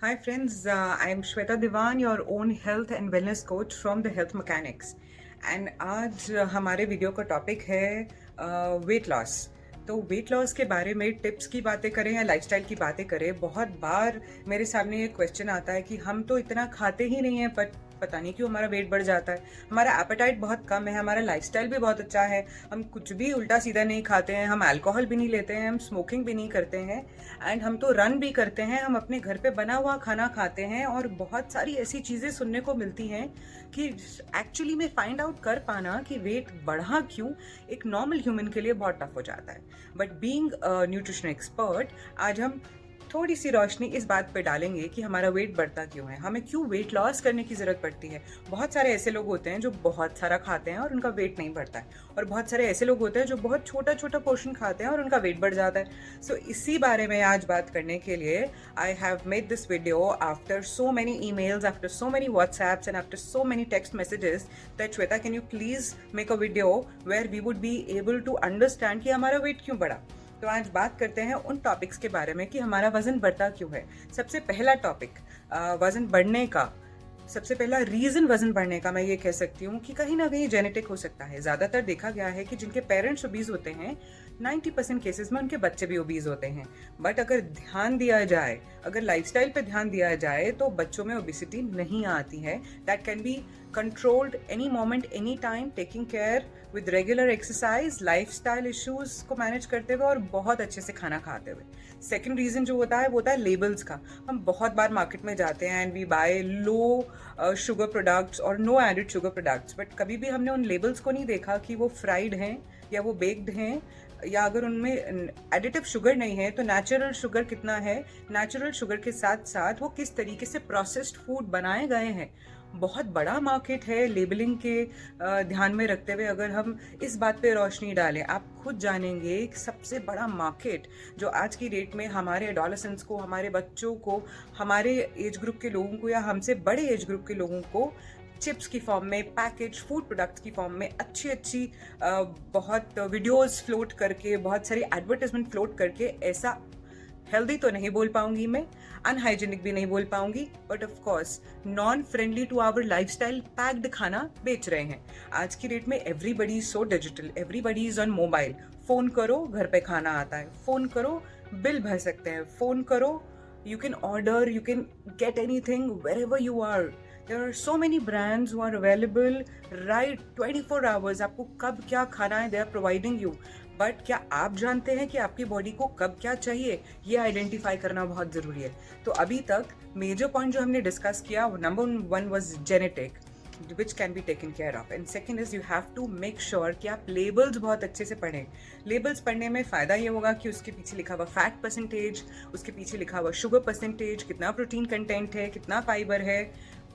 Hi friends, I am Shweta Diwan, your own health and wellness coach from the Health Mechanics. And आज हमारे video का topic है weight loss. तो weight loss के बारे में टिप्स की बातें करें या लाइफस्टाइल की बातें करें, बहुत बार मेरे सामने ये क्वेश्चन आता है कि हम तो इतना खाते ही नहीं हैं, बट पता नहीं क्यों हमारा वेट बढ़ जाता है। हमारा एपेटाइट बहुत कम है, हमारा लाइफस्टाइल भी बहुत अच्छा है, हम कुछ भी उल्टा सीधा नहीं खाते हैं, हम अल्कोहल भी नहीं लेते हैं, हम स्मोकिंग भी नहीं करते हैं, एंड हम तो रन भी करते हैं, हम अपने घर पे बना हुआ खाना खाते हैं, और बहुत सारी ऐसी चीज़ें सुनने को मिलती हैं कि एक्चुअली में फाइंड आउट कर पाना कि वेट बढ़ा क्यों एक नॉर्मल ह्यूमन के लिए बहुत टफ हो जाता है। बट बीइंग न्यूट्रिशन एक्सपर्ट, आज हम थोड़ी सी रोशनी इस बात पे डालेंगे कि हमारा वेट बढ़ता क्यों है, हमें क्यों वेट लॉस करने की ज़रूरत पड़ती है। बहुत सारे ऐसे लोग होते हैं जो बहुत सारा खाते हैं और उनका वेट नहीं बढ़ता है, और बहुत सारे ऐसे लोग होते हैं जो बहुत छोटा छोटा पोर्शन खाते हैं और उनका वेट बढ़ जाता है। सो इसी बारे में आज बात करने के लिए I have made this video after so many emails, after so many WhatsApps and after so many text messages that Shweta, can you please make a video where we would be able to understand कि हमारा wait क्यों बढ़ा। तो आज बात करते हैं उन टॉपिक्स के बारे में कि हमारा वजन बढ़ता क्यों है। सबसे पहला टॉपिक वजन बढ़ने का, सबसे पहला रीज़न वजन बढ़ने का मैं ये कह सकती हूँ कि कहीं ना कहीं जेनेटिक हो सकता है। ज़्यादातर देखा गया है कि जिनके पेरेंट्स ओबीज होते हैं 90% केसेस में उनके बच्चे भी ओबीज होते हैं। बट अगर ध्यान दिया जाए, अगर लाइफस्टाइल पे ध्यान दिया जाए, तो बच्चों में ओबिसिटी नहीं आती है। That can be controlled any moment, any time, taking care with regular exercise, lifestyle issues को मैनेज करते हुए और बहुत अच्छे से खाना खाते हुए। सेकेंड रीज़न जो होता है वो होता है लेबल्स का। हम बहुत बार मार्केट में जाते हैं and we buy low sugar products और no added sugar products, but कभी भी हमने उन लेबल्स को नहीं देखा कि वो फ्राइड हैं या वो बेक्ड हैं, या अगर उनमें एडिटिव शुगर नहीं है तो नेचुरल शुगर कितना है, नेचुरल शुगर के साथ साथ वो किस तरीके से प्रोसेस्ड फूड बनाए गए हैं। बहुत बड़ा मार्केट है लेबलिंग के ध्यान में रखते हुए। अगर हम इस बात पे रोशनी डालें, आप खुद जानेंगे एक सबसे बड़ा मार्केट जो आज की डेट में हमारे एडोलेसेंट्स को, हमारे बच्चों को, हमारे एज ग्रुप के लोगों को या हमसे बड़े एज ग्रुप के लोगों को चिप्स की फॉर्म में, पैकेज फूड प्रोडक्ट्स की फॉर्म में अच्छी अच्छी बहुत वीडियोस फ्लोट करके, बहुत सारी एडवर्टाइजमेंट फ्लोट करके, ऐसा हेल्दी तो नहीं बोल पाऊंगी मैं, अनहाइजीनिक भी नहीं बोल पाऊंगी, but of course non friendly to our lifestyle packed खाना बेच रहे हैं। आज की डेट में everybody is so digital, everybody is on mobile. Phone करो घर पे खाना आता है, फोन करो बिल भर सकते हैं, फोन करो you can order, you can get anything wherever you are. There are so many brands who are available right 24 hours. आपको कब क्या खाना है, they are providing you. But क्या आप जानते हैं कि आपकी बॉडी को कब क्या चाहिए, ये आइडेंटिफाई करना बहुत ज़रूरी है। तो अभी तक मेजर पॉइंट जो हमने डिस्कस किया, number 1 was genetic, which can be taken care of, and second is you have to make sure कि आप लेबल्स बहुत अच्छे से पढ़ें। लेबल्स पढ़ने में फ़ायदा ये होगा कि उसके पीछे लिखा हुआ फैट परसेंटेज, उसके पीछे लिखा हुआ शुगर परसेंटेज, कितना प्रोटीन कंटेंट है, कितना फाइबर है,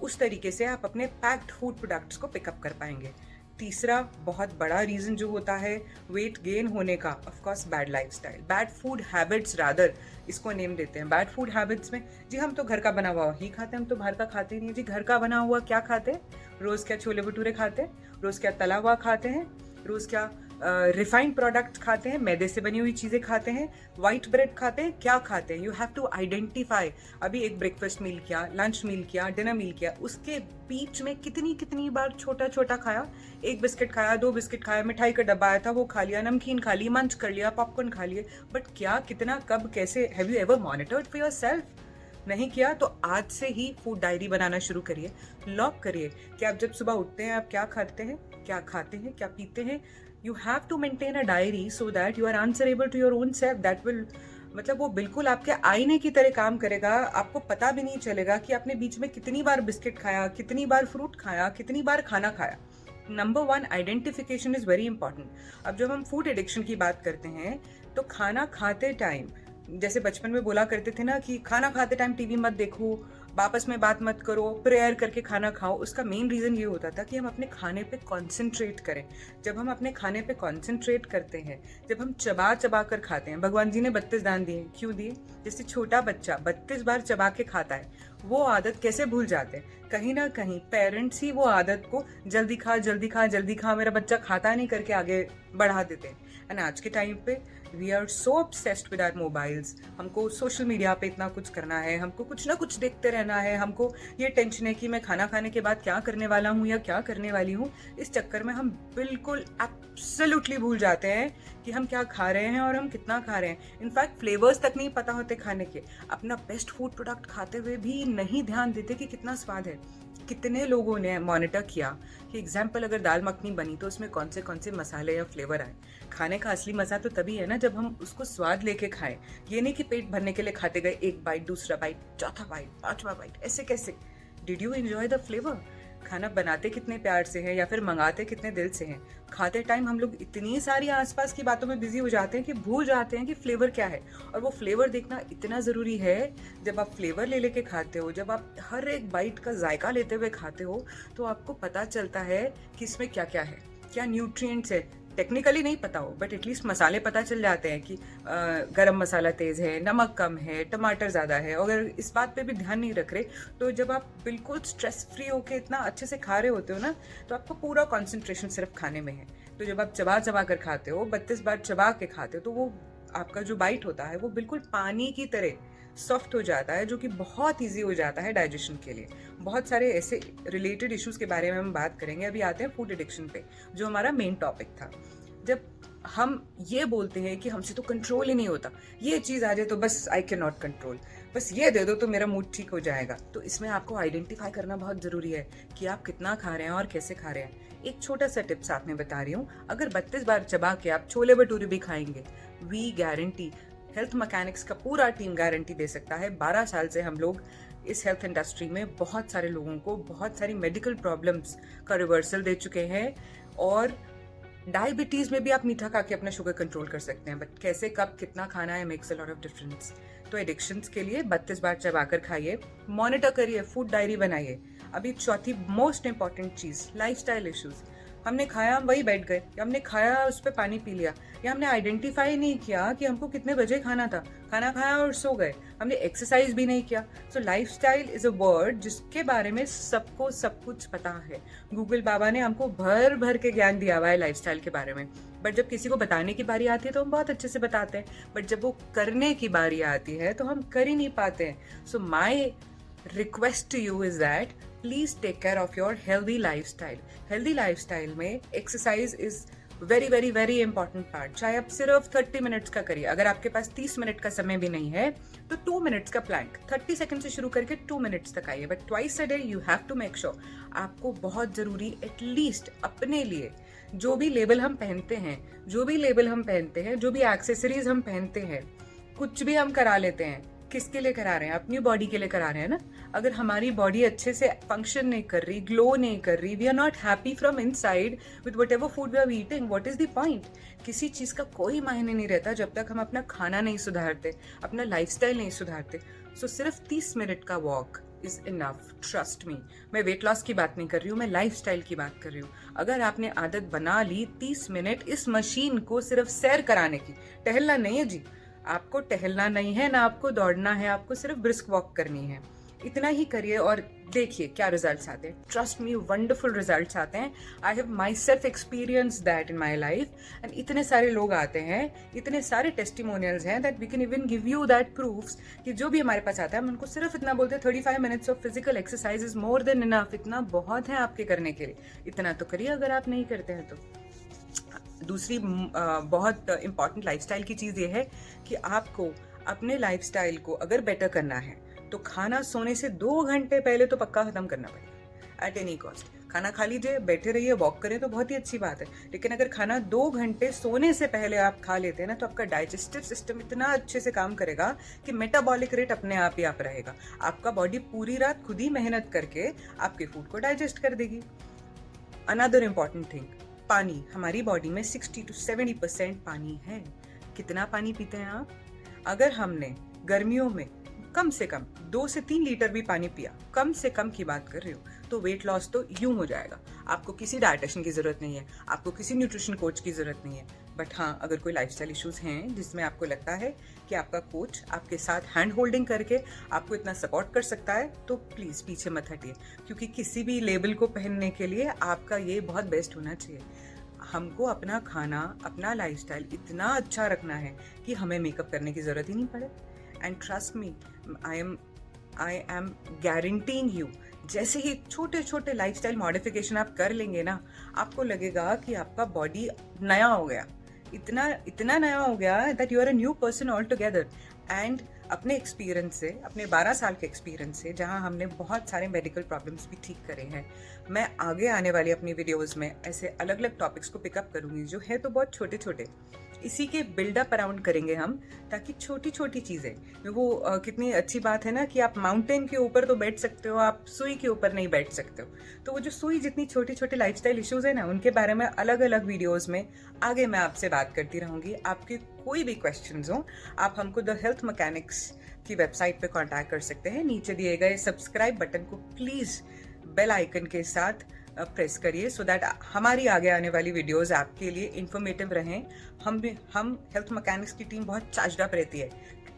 उस तरीके से आप अपने पैक्ड फूड प्रोडक्ट्स को पिकअप कर पाएंगे। तीसरा बहुत बड़ा रीज़न जो होता है वेट गेन होने का, of course bad lifestyle, bad food habits, rather इसको नेम देते हैं। बैड फूड हैबिट्स में जी हम तो घर का बना हुआ ही खाते हैं, हम तो बाहर का खाते ही नहीं। जी घर का बना हुआ क्या खाते हैं? रोज़ क्या छोले भटूरे खाते हैं, रोज़ क्या तला हुआ खाते हैं, रोज़ क्या रिफाइंड प्रोडक्ट खाते हैं, मैदे से बनी हुई चीज़ें खाते हैं, वाइट ब्रेड खाते हैं, क्या खाते हैं। You have to identify. अभी एक ब्रेकफास्ट मील किया, लंच मील किया, डिनर मील किया, उसके बीच में कितनी कितनी बार छोटा छोटा खाया, एक बिस्किट खाया, 2 बिस्किट खाया, मिठाई का डब्बा आया था वो खा लिया, नमकीन खा ली, मंच कर लिया, पॉपकॉर्न खा लिए, बट क्या, कितना, कब, कैसे? Have you ever monitored for yourself? नहीं किया तो आज से ही फूड डायरी बनाना शुरू करिए, लॉक करिए कि आप जब सुबह उठते हैं आप क्या खाते हैं, क्या खाते हैं, क्या पीते हैं। You have to maintain a diary so that you are answerable to your own self. That will, मतलब वो बिल्कुल आपके आईने की तरह काम करेगा। आपको पता भी नहीं चलेगा कि आपने बीच में कितनी बार बिस्किट खाया, कितनी बार फ्रूट खाया, कितनी बार खाना खाया। Number 1, identification is very important. अब जब हम फूड एडिक्शन की बात करते हैं तो खाना खाते टाइम, जैसे बचपन में बोला करते थे ना कि खाना खाते टाइम टीवी मत देखो, आपस में बात मत करो, प्रेयर करके खाना खाओ। उसका मेन रीज़न ये होता था कि हम अपने खाने पे कंसंट्रेट करें। जब हम अपने खाने पे कंसंट्रेट करते हैं, जब हम चबा चबा कर खाते हैं, भगवान जी ने 32 दान दिए, क्यों दिए? जैसे छोटा बच्चा 32 बार चबा के खाता है, वो आदत कैसे भूल जाते हैं? कहीं ना कहीं पेरेंट्स ही वो आदत को जल्दी खा जल्दी खा जल्दी खा, मेरा बच्चा खाता नहीं करके आगे बढ़ा देते हैं। एंड आज के टाइम पे we are so obsessed with our mobiles. हमको सोशल मीडिया पे इतना कुछ करना है, हमको कुछ ना कुछ देखते रहना है, हमको ये टेंशन है कि मैं खाना खाने के बाद क्या करने वाला हूँ या क्या करने वाली हूँ. इस चक्कर में हम बिल्कुल एब्सोल्युटली भूल जाते हैं कि हम क्या खा रहे हैं और हम कितना खा रहे हैं. इनफैक्ट फ्लेवर्स तक नहीं पता होते खाने के. अपना बेस्ट फूड प्रोडक्ट खाते हुए भी नहीं ध्यान देते कि कितना स्वाद है. कितने लोगों ने मॉनिटर किया कि एग्जाम्पल अगर दाल मखनी बनी तो उसमें कौन से मसाले या फ्लेवर आए. खाने का असली मजा तो तभी है ना जब हम उसको स्वाद लेके खाएं. ये नहीं कि पेट भरने के लिए खाते गए, एक बाइट, दूसरा बाइट, चौथा बाइट, पांचवा बाइट, ऐसे कैसे. Did you enjoy the flavour? खाना बनाते कितने प्यार से हैं या फिर मंगाते कितने दिल से हैं. खाते टाइम हम लोग इतनी सारी आसपास की बातों में बिजी हो जाते हैं कि भूल जाते हैं कि फ्लेवर क्या है. और वो फ्लेवर देखना इतना ज़रूरी है. जब आप फ्लेवर ले लेके खाते हो, जब आप हर एक बाइट का जायका लेते हुए खाते हो, तो आपको पता चलता है कि इसमें क्या क्या है, क्या न्यूट्रिएंट्स है. टेक्निकली नहीं पता हो बट एटलीस्ट मसाले पता चल जाते हैं कि गरम मसाला तेज़ है, नमक कम है, टमाटर ज़्यादा है. अगर इस बात पे भी ध्यान नहीं रख रहे तो जब आप बिल्कुल स्ट्रेस फ्री होके इतना अच्छे से खा रहे होते हो ना, तो आपका पूरा कंसंट्रेशन सिर्फ खाने में है. तो जब आप चबा चबा कर खाते हो, 32 बार चबा के खाते हो, तो वो आपका जो बाइट होता है वो बिल्कुल पानी की तरह सॉफ्ट हो जाता है, जो कि बहुत ईजी हो जाता है डाइजेशन के लिए. बहुत सारे ऐसे रिलेटेड इश्यूज के बारे में हम बात करेंगे. अभी आते हैं फूड एडिक्शन पे, जो हमारा मेन टॉपिक था. जब हम ये बोलते हैं कि हमसे तो कंट्रोल ही नहीं होता, ये चीज़ आ जाए तो बस आई कैन नॉट कंट्रोल, बस ये दे दो तो मेरा मूड ठीक हो जाएगा. तो इसमें आपको आइडेंटिफाई करना बहुत ज़रूरी है कि आप कितना खा रहे हैं और कैसे खा रहे हैं. एक छोटा सा टिप्स आप में बता रही हूँ. अगर 32 बार चबा के आप छोले भटूरे भी खाएंगे, वी गारंटी, हेल्थ मैकेनिक्स का पूरा टीम गारंटी दे सकता है, 12 साल से हम लोग इस हेल्थ इंडस्ट्री में बहुत सारे लोगों को बहुत सारी मेडिकल प्रॉब्लम्स का रिवर्सल दे चुके हैं. और डायबिटीज़ में भी आप मीठा खा के अपना शुगर कंट्रोल कर सकते हैं. बट कैसे, कब, कितना खाना है, makes a lot of difference. तो एडिक्शंस के लिए 32 बार चबाकर खाइए, मॉनिटर करिए, फूड डायरी बनाइए. अभी चौथी मोस्ट इंपॉर्टेंट चीज़, लाइफस्टाइल इश्यूज. हमने खाया, हम वही बैठ गए, या हमने खाया उस पर पानी पी लिया, या हमने आइडेंटिफाई नहीं किया कि हमको कितने बजे खाना था, खाना खाया और सो गए, हमने एक्सरसाइज भी नहीं किया. सो लाइफस्टाइल इज अ वर्ड जिसके बारे में सबको सब कुछ पता है. गूगल बाबा ने हमको भर भर के ज्ञान दिया हुआ है लाइफस्टाइल के बारे में. बट जब किसी को बताने की बारी आती है तो हम बहुत अच्छे से बताते हैं, बट जब वो करने की बारी आती है तो हम कर ही नहीं पाते हैं. So my request to you is that please take care of your healthy lifestyle. Healthy lifestyle में exercise is very very very important part. चाहे आप सिर्फ 30 मिनट्स का करिए, अगर आपके पास 30 मिनट का समय भी नहीं है तो 2 मिनट्स का प्लैंक, 30 सेकंड से शुरू करके 2 मिनट्स तक आइए. But twice a day you have to make sure. आपको बहुत जरूरी एटलीस्ट अपने लिए जो भी लेबल हम पहनते हैं, जो भी एक्सेसरीज हम पहनते हैं, कुछ भी हम करा लेते हैं, किसके लिए करा रहे हैं? अपनी बॉडी के लिए करा रहे हैं ना. अगर हमारी बॉडी अच्छे से फंक्शन नहीं कर रही, ग्लो नहीं कर रही, we are not happy from inside with whatever food we are eating, what is the point? किसी चीज़ का कोई मायने नहीं रहता जब तक हम अपना खाना नहीं सुधारते, अपना लाइफस्टाइल नहीं सुधारते. सो सिर्फ 30 मिनट का walk is enough, trust me. मैं वेट लॉस की बात नहीं कर रही हूँ, मैं लाइफस्टाइल की बात कर रही हूँ. अगर आपने आदत बना ली 30 मिनट इस मशीन को सिर्फ सैर कराने की, टहलना नहीं है जी, आपको टहलना नहीं है ना, आपको दौड़ना है, आपको सिर्फ ब्रिस्क वॉक करनी है. इतना ही करिए और देखिए क्या रिजल्ट्स आते हैं. ट्रस्ट मी, वंडरफुल रिजल्ट्स आते हैं. I have myself experience that in my life. And इतने सारे लोग आते हैं, इतने सारे टेस्टिमोनियल्स हैं that we can even give you that proofs कि जो भी हमारे पास आता है हम उनको सिर्फ इतना बोलते हैं, 35 minutes of physical exercise is more than enough. इतना बहुत है आपके करने के लिए. इतना तो करिए अगर आप नहीं करते हैं तो. दूसरी बहुत इंपॉर्टेंट लाइफस्टाइल की चीज़ ये है कि आपको अपने लाइफस्टाइल को अगर बेटर करना है तो खाना सोने से 2 घंटे पहले तो पक्का खत्म करना पड़ेगा एट एनी कॉस्ट. खाना खा लीजिए, बैठे रहिए, वॉक करें तो बहुत ही अच्छी बात है, लेकिन अगर खाना 2 घंटे सोने से पहले आप खा लेते हैं ना तो आपका डाइजेस्टिव सिस्टम इतना अच्छे से काम करेगा कि मेटाबॉलिक रेट अपने आप ही आप रहेगा. आपका बॉडी पूरी रात खुद ही मेहनत करके आपके फूड को डाइजेस्ट कर देगी. अनदर इम्पॉर्टेंट थिंग, पानी. हमारी बॉडी में 60 to 70% पानी है. कितना पानी पीते हैं आप? अगर हमने गर्मियों में कम से कम 2 से 3 लीटर भी पानी पिया, कम से कम की बात कर रही हूँ, तो वेट लॉस तो यूं हो जाएगा. आपको किसी डाइटिशियन की जरूरत नहीं है, आपको किसी न्यूट्रिशन कोच की जरूरत नहीं है. बट हाँ, अगर कोई लाइफस्टाइल इश्यूज हैं जिसमें आपको लगता है कि आपका कोच आपके साथ हैंड होल्डिंग करके आपको इतना सपोर्ट कर सकता है, तो प्लीज़ पीछे मत हटिए, क्योंकि किसी भी लेबल को पहनने के लिए आपका ये बहुत बेस्ट होना चाहिए. हमको अपना खाना, अपना लाइफस्टाइल इतना अच्छा रखना है कि हमें मेकअप करने की ज़रूरत ही नहीं पड़े। And trust me, I am guaranteeing you, जैसे ही छोटे छोटे लाइफस्टाइल मॉडिफिकेशन आप कर लेंगे ना, आपको लगेगा कि आपका बॉडी नया हो गया, इतना इतना नया हो गया that you are a new person altogether. And अपने एक्सपीरियंस से, अपने 12 साल के एक्सपीरियंस से, जहाँ हमने बहुत सारे मेडिकल प्रॉब्लम्स भी ठीक करे हैं, मैं आगे आने वाली अपनी वीडियोस में ऐसे अलग अलग टॉपिक्स को पिकअप करूँगी जो है तो बहुत छोटे छोटे, इसी के बिल्डअप अराउंड करेंगे हम, ताकि छोटी छोटी चीज़ें वो कितनी अच्छी बात है ना कि आप माउंटेन के ऊपर तो बैठ सकते हो, आप सुई के ऊपर नहीं बैठ सकते हो। तो वो जो सुई जितनी छोटी छोटी लाइफस्टाइल इश्यूज है ना, उनके बारे में अलग अलग वीडियोस में आगे मैं आपसे बात करती रहूँगी। आपके कोई भी क्वेश्चंस हो, आप हमको द हेल्थ मैकेनिक्स की वेबसाइट पे कांटेक्ट कर सकते हैं। नीचे दिए गए सब्सक्राइब बटन को प्लीज़ बेल आइकन के साथ प्रेस करिए, सो दैट हमारी आगे आने वाली वीडियोस आपके लिए इंफॉर्मेटिव रहें। हम हेल्थ मैकेनिक्स की टीम बहुत चार्जड अप रहती है,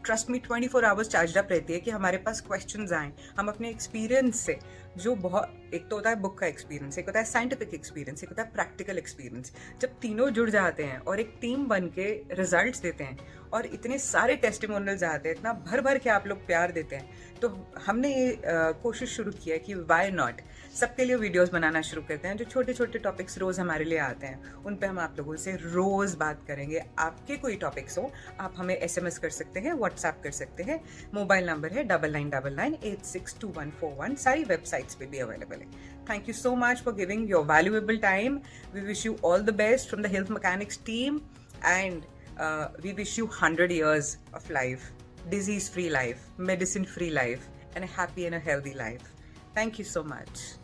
trust me, 24 hours charged up रहती है कि हमारे पास क्वेश्चंस आएँ। हम अपने एक्सपीरियंस से, जो बहुत, एक तो होता है बुक का एक्सपीरियंस, एक होता है साइंटिफिक एक्सपीरियंस, एक होता है प्रैक्टिकल एक्सपीरियंस, जब तीनों जुड़ जाते हैं और एक टीम बन के रिजल्ट्स देते हैं और इतने सारे टेस्टिमोनियल्स आते हैं, इतना भर भर के आप लोग प्यार देते हैं, तो हमने ये कोशिश शुरू की है कि वाई नॉट सबके लिए वीडियोस बनाना शुरू करते हैं। जो छोटे छोटे टॉपिक्स रोज़ हमारे लिए आते हैं, उन पे हम आप लोगों से रोज़ बात करेंगे। आपके कोई टॉपिक्स हो, आप हमें SMS कर सकते हैं, व्हाट्सएप कर सकते हैं। मोबाइल नंबर है 9999862141, सारी वेबसाइट्स पे भी अवेलेबल है। Thank you so much for giving your valuable time. We wish you all the best from the Health Mechanics team, and we wish you 100 years of life, disease free life, medicine free life, and a happy and a healthy life. Thank you so much.